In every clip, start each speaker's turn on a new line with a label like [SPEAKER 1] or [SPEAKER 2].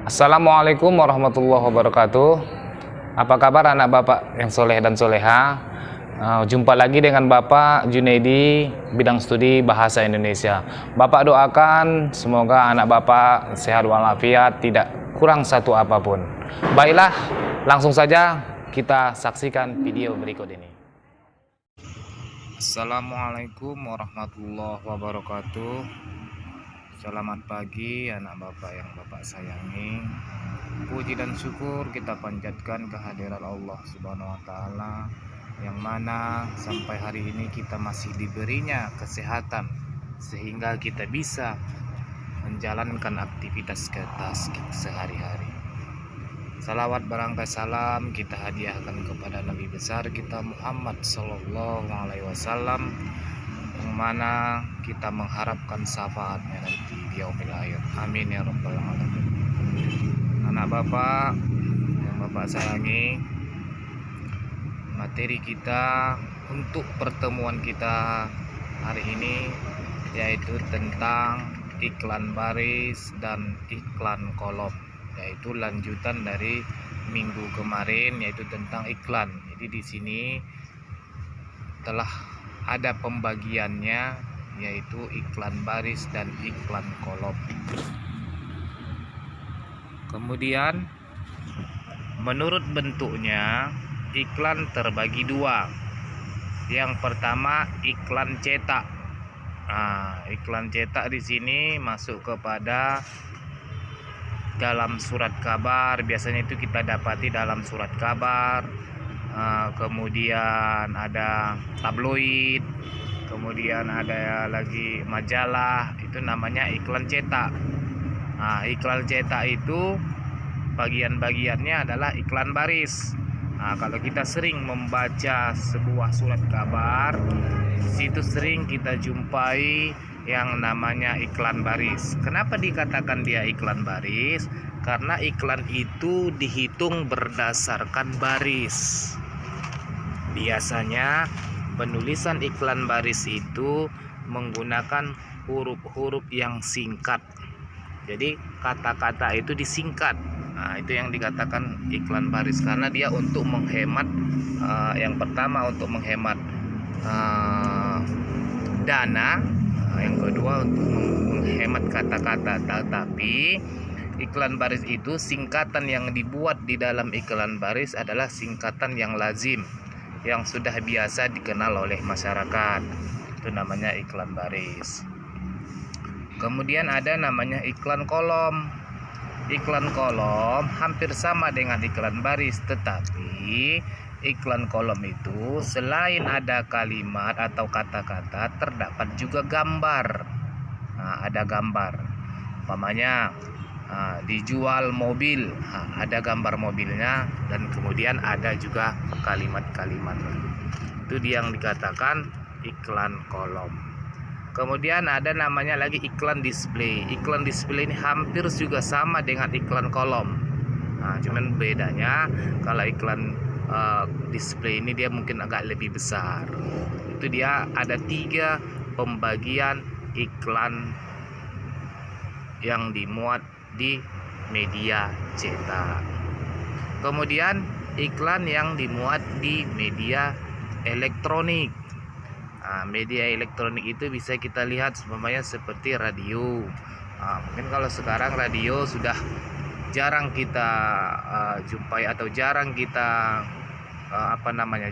[SPEAKER 1] Assalamualaikum warahmatullahi wabarakatuh. Apa kabar anak bapak yang soleh dan soleha? Jumpa lagi dengan Bapak Junaidi, bidang studi Bahasa Indonesia. Bapak doakan semoga anak bapak sehat walafiat, tidak kurang satu apapun. Baiklah, langsung saja kita saksikan video berikut ini. Assalamualaikum warahmatullahi wabarakatuh. Selamat pagi anak bapak yang bapak sayangi. Puji dan syukur kita panjatkan kehadiran Allah Subhanahu wa taala, yang mana sampai hari ini kita masih diberinya kesehatan sehingga kita bisa menjalankan aktivitas kita sehari-hari. Salawat barangkali salam kita hadiahkan kepada Nabi besar kita Muhammad Sallallahu Alaihi Wasallam, yang mana kita mengharapkan syafaatnya nanti di yaumil akhir. Amin ya rabbal alamin. Anak bapak yang bapak sayangi, materi kita untuk pertemuan kita hari ini yaitu tentang iklan baris dan iklan kolom, yaitu lanjutan dari minggu kemarin, yaitu tentang iklan. Jadi di sini telah ada pembagiannya, yaitu iklan baris dan iklan kolom. Kemudian menurut bentuknya iklan terbagi dua. Yang pertama iklan cetak. Iklan cetak di sini masuk kepada dalam surat kabar. Biasanya itu kita dapati dalam surat kabar. Kemudian ada tabloid, kemudian ada lagi majalah, itu namanya iklan cetak. Iklan cetak itu bagian-bagiannya adalah iklan baris. Kalau kita sering membaca sebuah surat kabar, situ sering kita jumpai yang namanya iklan baris. Kenapa dikatakan dia iklan baris? Karena iklan itu dihitung berdasarkan baris. Biasanya penulisan iklan baris itu menggunakan huruf-huruf yang singkat. Jadi kata-kata itu disingkat. Itu yang dikatakan iklan baris, karena dia untuk menghemat, yang pertama untuk menghemat dana, yang kedua untuk menghemat kata-kata. Tetapi iklan baris itu singkatan yang dibuat di dalam iklan baris adalah singkatan yang lazim, yang sudah biasa dikenal oleh masyarakat. Itu namanya iklan baris. Kemudian ada namanya iklan kolom. Iklan kolom hampir sama dengan iklan baris, tetapi iklan kolom itu selain ada kalimat atau kata-kata, terdapat juga gambar. Ada gambar. Umpamanya dijual mobil, ada gambar mobilnya, dan kemudian ada juga kalimat-kalimat. Itu dia yang dikatakan iklan kolom. Kemudian ada namanya lagi iklan display. Iklan display ini hampir juga sama dengan iklan kolom. Cuman bedanya kalau iklan display ini dia mungkin agak lebih besar. Itu dia ada 3 pembagian iklan yang dimuat di media cetak. Kemudian iklan yang dimuat di media elektronik. Media elektronik itu bisa kita lihat semuanya seperti radio. Mungkin kalau sekarang radio sudah jarang kita jumpai atau jarang kita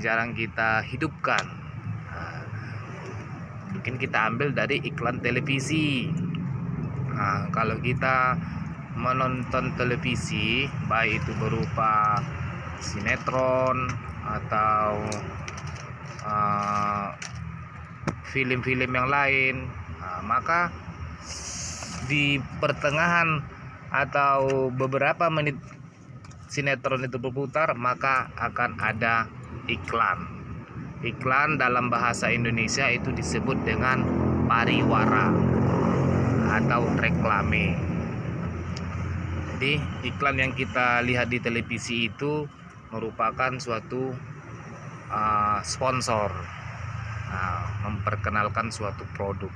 [SPEAKER 1] jarang kita hidupkan. Mungkin kita ambil dari iklan televisi. Kalau kita menonton televisi, baik itu berupa sinetron atau film-film yang lain, maka di pertengahan atau beberapa menit sinetron itu berputar, maka akan ada iklan. Iklan dalam bahasa Indonesia itu disebut dengan pariwara atau reklame. Jadi iklan yang kita lihat di televisi itu merupakan suatu sponsor, memperkenalkan suatu produk.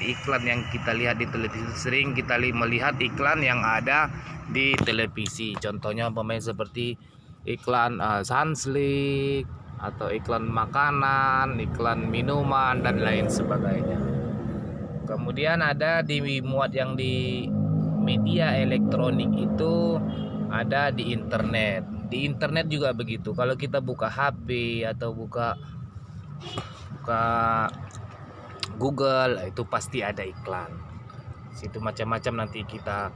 [SPEAKER 1] iklan yang kita lihat di televisi, sering kita melihat iklan yang ada di televisi. Contohnya umpamanya seperti iklan Sunslick atau iklan makanan, iklan minuman dan lain sebagainya. Kemudian ada dimuat yang di media elektronik itu ada di internet. Di internet juga begitu. Kalau kita buka HP atau buka Google, itu pasti ada iklan. Situ macam-macam nanti kita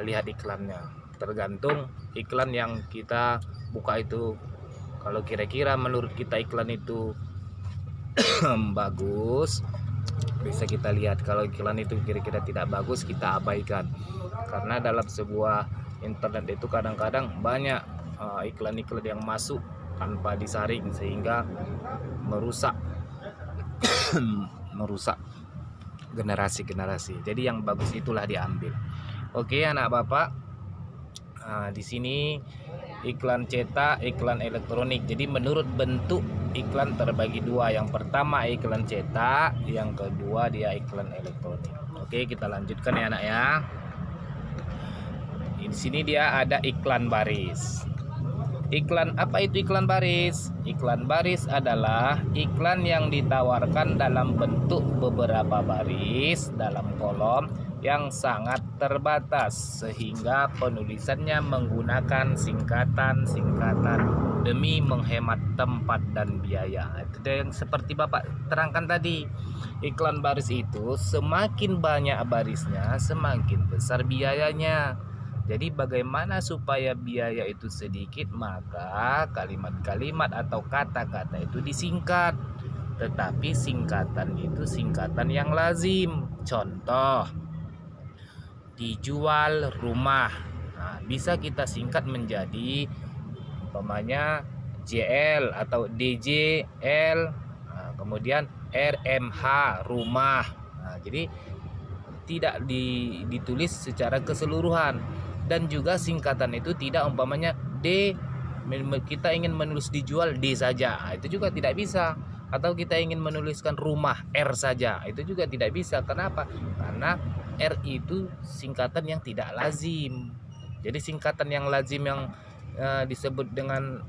[SPEAKER 1] lihat iklannya. Tergantung iklan yang kita buka itu. Kalau kira-kira menurut kita iklan itu bagus, bisa kita lihat. Kalau iklan itu kira-kira tidak bagus, kita abaikan. Karena dalam sebuah internet itu kadang-kadang banyak iklan-iklan yang masuk tanpa disaring sehingga merusak generasi-generasi. Jadi yang bagus itulah diambil. Oke anak bapak, di sini iklan cetak, iklan elektronik. Jadi menurut bentuk iklan terbagi dua. Yang pertama iklan cetak, yang kedua dia iklan elektronik. Oke, kita lanjutkan ya anak ya. Di sini dia ada iklan baris. Iklan apa itu iklan baris? Iklan baris adalah iklan yang ditawarkan dalam bentuk beberapa baris dalam kolom yang sangat terbatas sehingga penulisannya menggunakan singkatan-singkatan demi menghemat tempat dan biaya. Itu yang seperti Bapak terangkan tadi. Iklan baris itu semakin banyak barisnya, semakin besar biayanya. Jadi bagaimana supaya biaya itu sedikit, maka kalimat-kalimat atau kata-kata itu disingkat. Tetapi singkatan itu singkatan yang lazim. Contoh, dijual rumah. Nah, bisa kita singkat menjadi umpamanya JL atau DJL, kemudian RMH rumah. Nah, jadi tidak ditulis secara keseluruhan. Dan juga singkatan itu tidak umpamanya D, kita ingin menulis dijual D saja, itu juga tidak bisa. Atau kita ingin menuliskan rumah R saja, itu juga tidak bisa. Kenapa? Karena R itu singkatan yang tidak lazim. Jadi singkatan yang lazim yang disebut dengan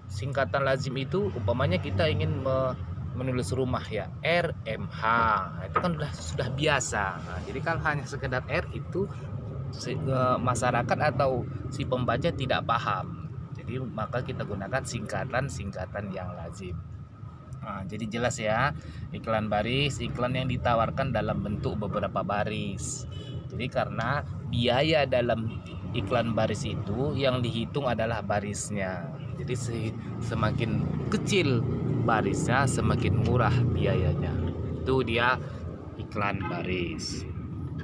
[SPEAKER 1] singkatan lazim itu umpamanya kita ingin menulis rumah ya RMH, itu kan sudah biasa. Nah, jadi kalau hanya sekedar R itu masyarakat atau si pembaca tidak paham. Jadi maka kita gunakan singkatan-singkatan yang lazim. Nah, jadi jelas ya, iklan baris, iklan yang ditawarkan dalam bentuk beberapa baris. Jadi karena biaya dalam iklan baris itu yang dihitung adalah barisnya. Jadi semakin kecil barisnya, semakin murah biayanya. Itu dia iklan baris.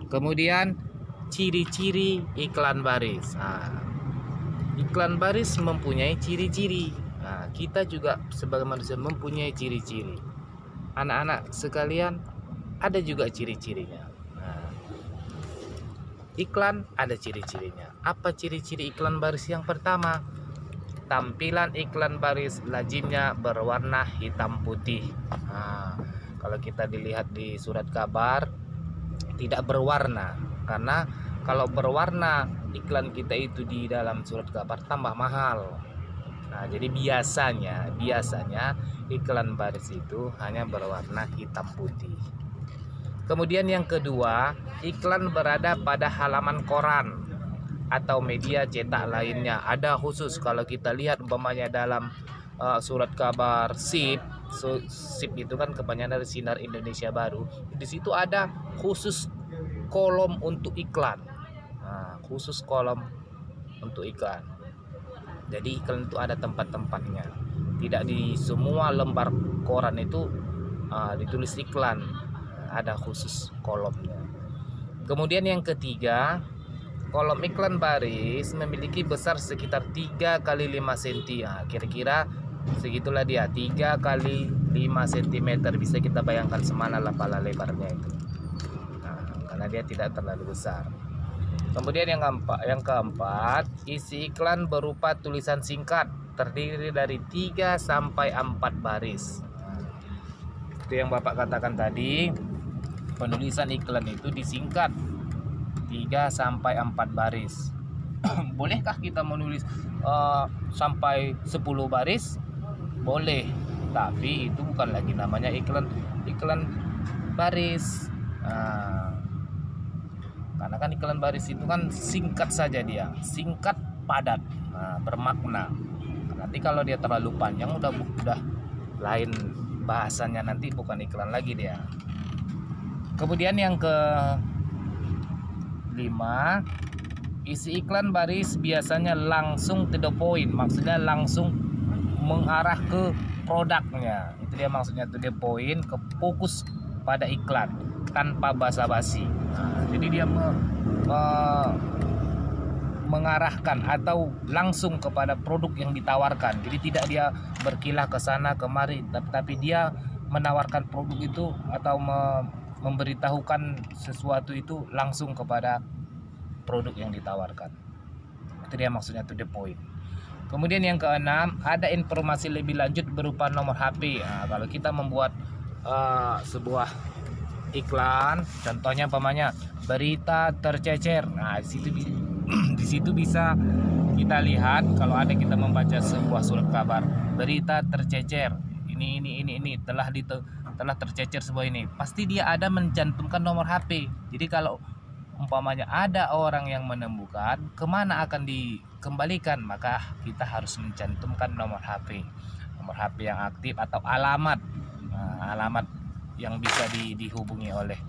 [SPEAKER 1] Kemudian ciri-ciri iklan baris. Nah, iklan baris mempunyai ciri-ciri. Nah, kita juga sebagai manusia mempunyai ciri-ciri. Anak-anak sekalian, ada juga ciri-cirinya. Nah, iklan ada ciri-cirinya. Apa ciri-ciri iklan baris? Yang pertama, tampilan iklan baris lazimnya berwarna hitam putih. Nah, kalau kita dilihat di surat kabar tidak berwarna, karena kalau berwarna iklan kita itu di dalam surat kabar tambah mahal. Nah, jadi biasanya iklan baris itu hanya berwarna hitam putih. Kemudian yang kedua, iklan berada pada halaman koran atau media cetak lainnya. Ada khusus kalau kita lihat umpamanya dalam surat kabar SIP itu kan kepanjangan dari Sinar Indonesia Baru. Di situ ada khusus kolom untuk iklan. Nah, khusus kolom untuk iklan. Jadi iklan itu ada tempat-tempatnya. Tidak di semua lembar koran itu ditulis iklan. Ada khusus kolomnya. Kemudian yang ketiga, kolom iklan baris memiliki besar sekitar 3 x 5 cm. Nah, kira-kira segitulah dia, 3 x 5 cm. Bisa kita bayangkan semana pala lebarnya itu. Karena dia tidak terlalu besar. Kemudian yang keempat, isi iklan berupa tulisan singkat terdiri dari 3 sampai 4 baris. Itu yang Bapak katakan tadi. penulisan iklan itu disingkat 3 sampai 4 baris. Bolehkah kita menulis sampai 10 baris? Boleh, tapi itu bukan lagi namanya iklan baris. Karena kan iklan baris itu kan singkat saja, dia singkat padat, bermakna. Nanti kalau dia terlalu panjang udah lain bahasanya, nanti bukan iklan lagi dia. Kemudian yang ke-5, isi iklan baris biasanya langsung to the point, maksudnya langsung mengarah ke produknya. Itu dia maksudnya to the point, ke fokus pada iklan tanpa basa-basi. Jadi dia mengarahkan atau langsung kepada produk yang ditawarkan. Jadi tidak dia berkilah ke sana kemari, tapi dia menawarkan produk itu atau memberitahukan sesuatu itu langsung kepada produk yang ditawarkan. Itu dia maksudnya to the point. Kemudian yang ke-6, ada informasi lebih lanjut berupa nomor HP. Kalau kita membuat sebuah iklan, contohnya umpamanya berita tercecer. Di situ bisa kita lihat kalau ada kita membaca sebuah surat kabar, berita tercecer. Ini telah tercecer sebuah ini. Pasti dia ada mencantumkan nomor HP. Jadi kalau umpamanya ada orang yang menemukan kemana akan dikembalikan, maka kita harus mencantumkan nomor HP yang aktif atau alamat yang bisa dihubungi oleh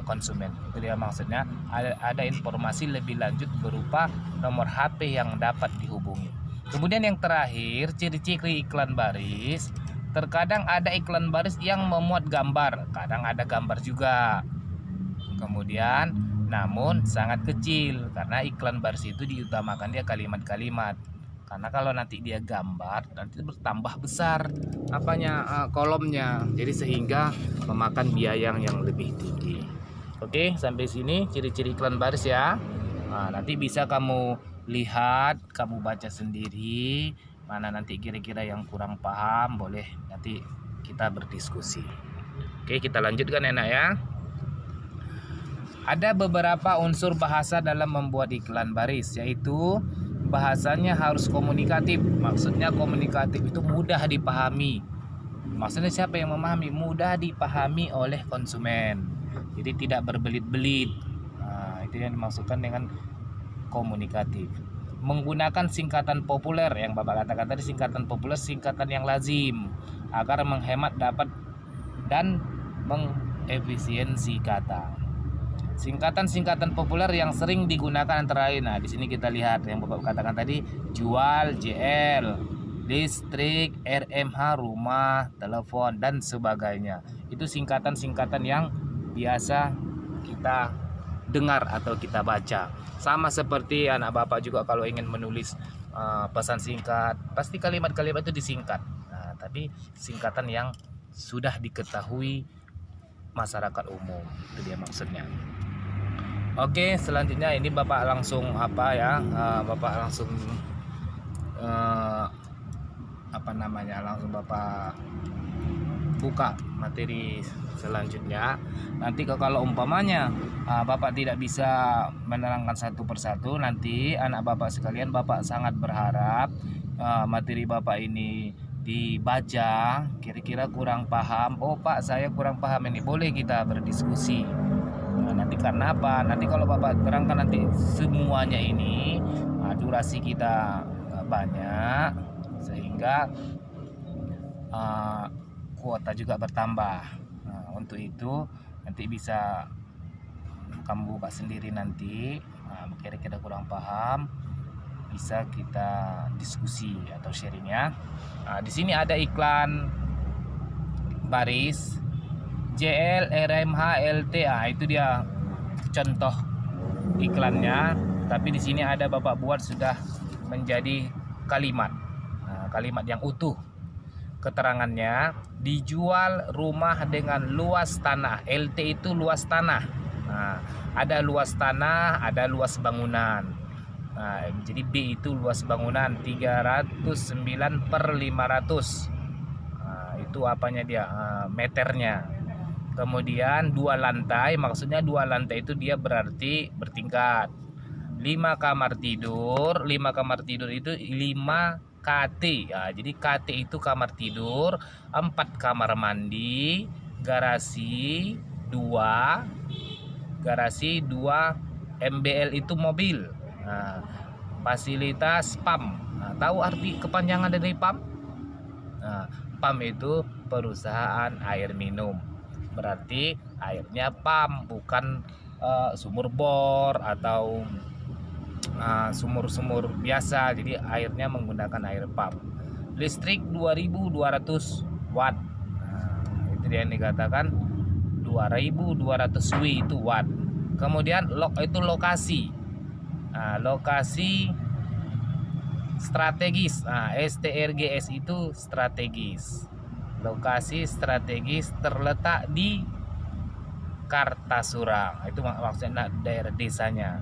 [SPEAKER 1] konsumen. Itu dia maksudnya ada informasi lebih lanjut berupa nomor HP yang dapat dihubungi. Kemudian yang terakhir, ciri-ciri iklan baris. Terkadang ada iklan baris yang memuat gambar, kadang ada gambar juga. Kemudian namun sangat kecil, karena iklan baris itu diutamakan dia kalimat-kalimat. Karena kalau nanti dia gambar, nanti bertambah besar kolomnya. Jadi sehingga memakan biaya yang lebih tinggi. Oke, sampai sini ciri-ciri iklan baris ya. Nanti bisa kamu lihat, kamu baca sendiri. Mana nanti kira-kira yang kurang paham, boleh nanti kita berdiskusi. Oke, kita lanjutkan enak ya. Ada beberapa unsur bahasa dalam membuat iklan baris, yaitu bahasanya harus komunikatif. Maksudnya komunikatif itu mudah dipahami. Maksudnya siapa yang memahami? Mudah dipahami oleh konsumen. Jadi tidak berbelit-belit. Itu yang dimaksudkan dengan komunikatif. Menggunakan singkatan populer, yang Bapak katakan tadi, singkatan populer, singkatan yang lazim, agar menghemat dapat dan mengefisiensi kata. Singkatan-singkatan populer yang sering digunakan antara lain. Di sini kita lihat yang Bapak katakan tadi, jual, JL, listrik, RMH, rumah, telepon, dan sebagainya. Itu singkatan-singkatan yang biasa kita dengar atau kita baca. Sama seperti anak Bapak juga kalau ingin menulis pesan singkat, pasti kalimat-kalimat itu disingkat. Tapi singkatan yang sudah diketahui masyarakat umum, itu dia maksudnya. Oke, selanjutnya ini Bapak langsung Bapak langsung langsung Bapak buka materi selanjutnya. Nanti kalau umpamanya Bapak tidak bisa menerangkan satu persatu, nanti anak Bapak sekalian, Bapak sangat berharap materi Bapak ini dibaca, kira-kira kurang paham. Oh Pak, saya kurang paham ini, boleh kita berdiskusi. Nanti karena apa? Nanti kalau Bapak terangkan nanti semuanya ini, durasi kita banyak, sehingga kuota juga bertambah. Untuk itu nanti bisa kamu buka sendiri nanti. Kira-kira kurang paham, bisa kita diskusi atau sharing ya. Di sini ada iklan baris JL, RMH, LT. Itu dia contoh iklannya. Tapi di sini ada Bapak buat sudah menjadi kalimat, kalimat yang utuh. Keterangannya, dijual rumah dengan luas tanah. LT itu luas tanah. Ada luas tanah, ada luas bangunan. Jadi B itu luas bangunan 309/500. Itu apanya dia, meternya. Kemudian 2 lantai, maksudnya 2 lantai itu dia berarti bertingkat. 5 kamar tidur, 5 kamar tidur itu 5 KT. Ya, jadi KT itu kamar tidur, 4 kamar mandi, garasi 2, MBL itu mobil. Nah, fasilitas PAM. Nah, tahu arti kepanjangan dari PAM? Nah, PAM itu perusahaan air minum. Berarti airnya PAM, bukan sumur bor atau sumur-sumur biasa. Jadi airnya menggunakan air PAM. Listrik 2200 watt. Nah, itu dia yang dikatakan 2200 W itu watt. Kemudian itu lokasi. Nah, lokasi strategis. Nah, STRGS itu strategis. Lokasi strategis terletak di Kartasura. Itu maksudnya daerah desanya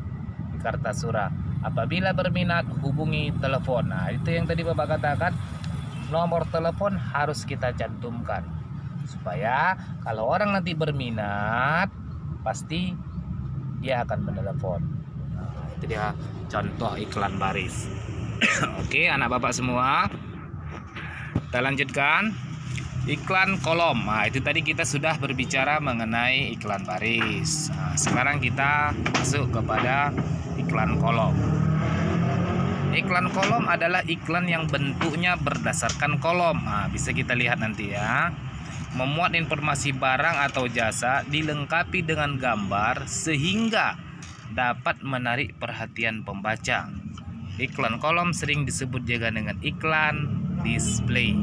[SPEAKER 1] di Kartasura. Apabila berminat hubungi telepon. Nah, itu yang tadi Bapak katakan, nomor telepon harus kita cantumkan supaya kalau orang nanti berminat pasti dia akan menelepon. Nah, itu dia contoh iklan baris. Oke, anak Bapak semua, kita lanjutkan. Iklan kolom. Nah, itu tadi kita sudah berbicara mengenai iklan baris. Nah, sekarang kita masuk kepada iklan kolom. Iklan kolom adalah iklan yang bentuknya berdasarkan kolom. Nah, bisa kita lihat nanti ya. Memuat informasi barang atau jasa dilengkapi dengan gambar sehingga dapat menarik perhatian pembaca. Iklan kolom sering disebut juga dengan iklan display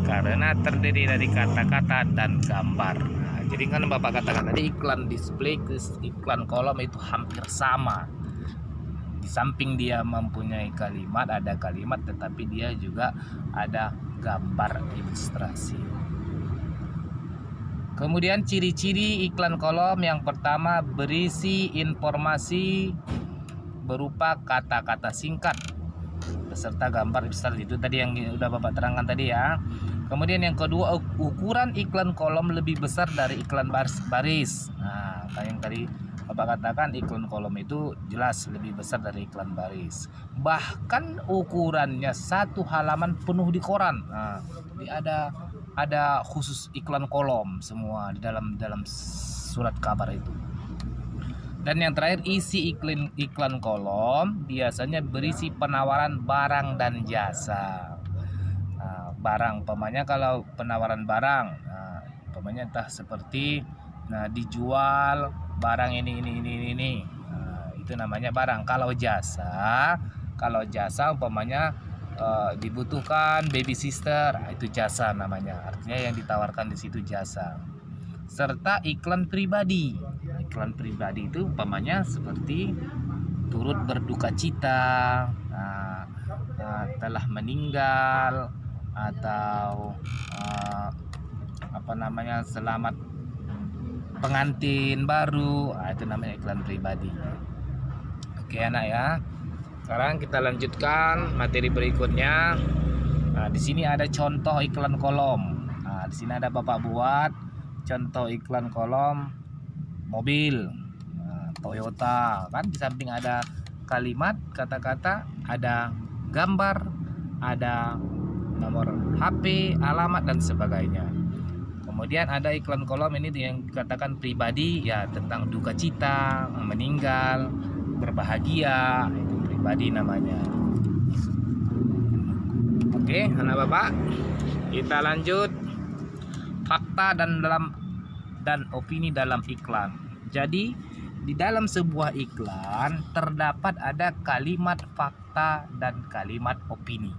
[SPEAKER 1] karena terdiri dari kata-kata dan gambar. Nah, jadi kan Bapak katakan tadi iklan display ke iklan kolom itu hampir sama. Di samping dia mempunyai kalimat, ada kalimat, tetapi dia juga ada gambar ilustrasi. Kemudian ciri-ciri iklan kolom yang pertama, berisi informasi berupa kata-kata singkat beserta gambar ilustrasi. Itu tadi yang udah Bapak terangkan tadi ya. Kemudian yang kedua, ukuran iklan kolom lebih besar dari iklan baris. Nah, kayak yang tadi Bapak katakan, iklan kolom itu jelas lebih besar dari iklan baris. Bahkan ukurannya 1 halaman penuh di koran. Nah, jadi ada khusus iklan kolom semua di dalam surat kabar itu. Dan yang terakhir, isi iklan kolom biasanya berisi penawaran barang dan jasa. Nah, barang, umpamanya kalau penawaran barang, nah, umpamanya entah seperti dijual barang ini. Nah, itu namanya barang. Kalau jasa umpamanya dibutuhkan baby sister, itu jasa namanya. Artinya yang ditawarkan di situ jasa. Serta iklan pribadi. Iklan pribadi itu umpamanya seperti turut berduka cita, telah meninggal, atau selamat pengantin baru. Nah, itu namanya iklan pribadi. Oke anak ya. Sekarang kita lanjutkan materi berikutnya. Nah, di sini ada contoh iklan kolom. Nah, di sini ada Bapak buat contoh iklan kolom mobil. Nah, Toyota, kan di samping ada kalimat, kata-kata, ada gambar, ada nomor HP, alamat dan sebagainya. Kemudian ada iklan kolom ini yang dikatakan pribadi, ya tentang duka cita, meninggal, berbahagia, itu pribadi namanya. Oke, anak Bapak, kita lanjut fakta dan opini dalam iklan. Jadi di dalam sebuah iklan terdapat ada kalimat fakta dan kalimat opini.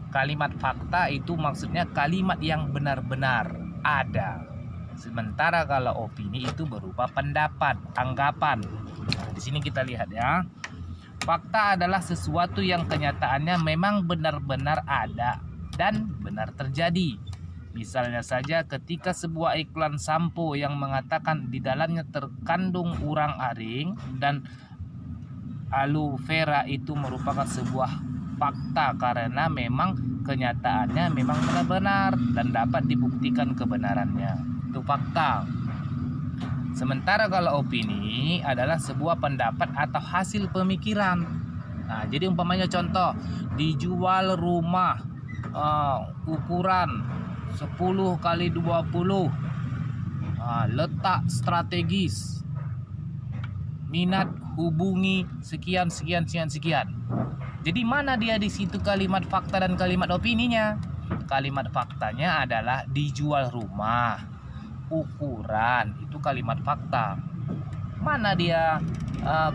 [SPEAKER 1] Kalimat fakta itu maksudnya kalimat yang benar-benar ada. Sementara kalau opini itu berupa pendapat, anggapan. Nah, di sini kita lihat ya. Fakta adalah sesuatu yang kenyataannya memang benar-benar ada dan benar terjadi. Misalnya saja ketika sebuah iklan sampo yang mengatakan di dalamnya terkandung urang-aring dan aloe vera itu merupakan sebuah fakta karena memang kenyataannya memang benar-benar dan dapat dibuktikan kebenarannya. Itu fakta. Sementara kalau opini adalah sebuah pendapat atau hasil pemikiran. Nah, jadi umpamanya contoh, dijual rumah ukuran 10 kali 20, letak strategis, minat hubungi sekian. Jadi mana dia di situ kalimat fakta dan kalimat opininya? Kalimat faktanya adalah dijual rumah, ukuran, itu kalimat fakta. Mana dia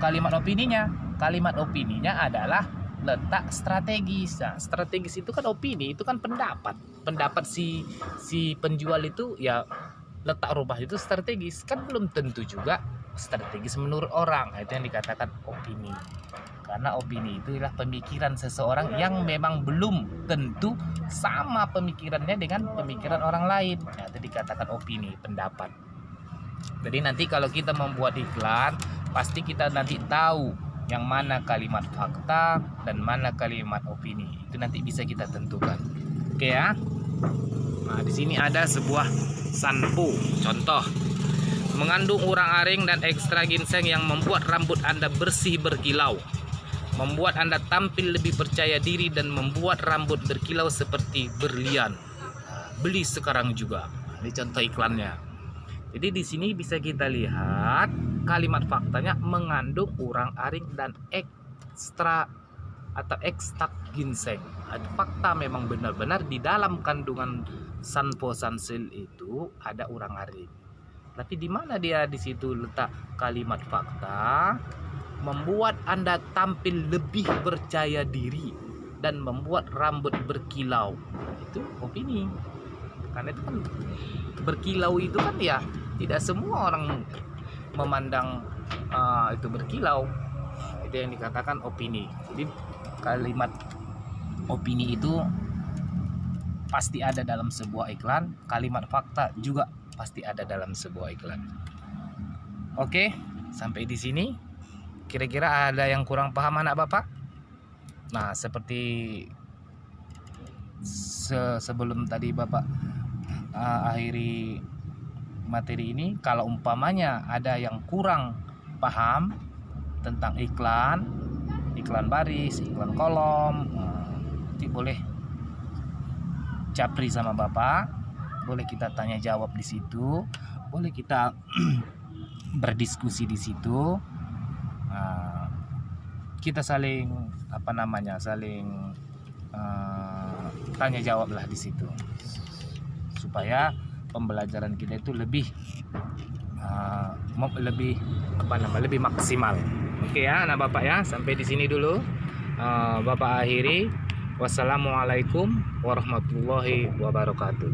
[SPEAKER 1] kalimat opininya? Kalimat opininya adalah letak strategis. Nah, strategis itu kan opini, itu kan pendapat. Pendapat si penjual itu ya letak rumah itu strategis, kan belum tentu juga strategis menurut orang. Nah, itu yang dikatakan opini. Karena opini itu adalah pemikiran seseorang yang memang belum tentu sama pemikirannya dengan pemikiran orang lain. Nah, itu dikatakan opini, pendapat. Jadi nanti kalau kita membuat iklan, pasti kita nanti tahu yang mana kalimat fakta dan mana kalimat opini. Itu nanti bisa kita tentukan. Oke ya. Nah, di sini ada sebuah sampo. Contoh, mengandung urang-aring dan ekstra ginseng yang membuat rambut Anda bersih berkilau, membuat Anda tampil lebih percaya diri dan membuat rambut berkilau seperti berlian. Beli sekarang juga. Ini contoh iklannya. Jadi di sini bisa kita lihat kalimat faktanya mengandung urang-aring dan ekstra atau ekstrak ginseng. Ada fakta memang benar-benar di dalam kandungan Sanpo Sunsil itu ada urang-aring. Tapi di mana dia di situ letak kalimat fakta? Membuat Anda tampil lebih percaya diri dan membuat rambut berkilau. Itu opini. Karena itu kan berkilau itu kan ya tidak semua orang memandang itu berkilau. Itu yang dikatakan opini. Jadi kalimat opini itu pasti ada dalam sebuah iklan, kalimat fakta juga pasti ada dalam sebuah iklan. Oke, sampai di sini. Kira-kira ada yang kurang paham anak Bapak? Nah, seperti sebelum tadi Bapak akhiri materi ini, kalau umpamanya ada yang kurang paham tentang iklan baris, iklan kolom, nanti boleh japri sama Bapak, boleh kita tanya jawab di situ, boleh kita berdiskusi di situ. Kita saling tanya jawab lah di situ, supaya pembelajaran kita itu lebih maksimal. Oke ya anak Bapak ya, sampai di sini dulu Bapak akhiri. Wassalamualaikum warahmatullahi wabarakatuh.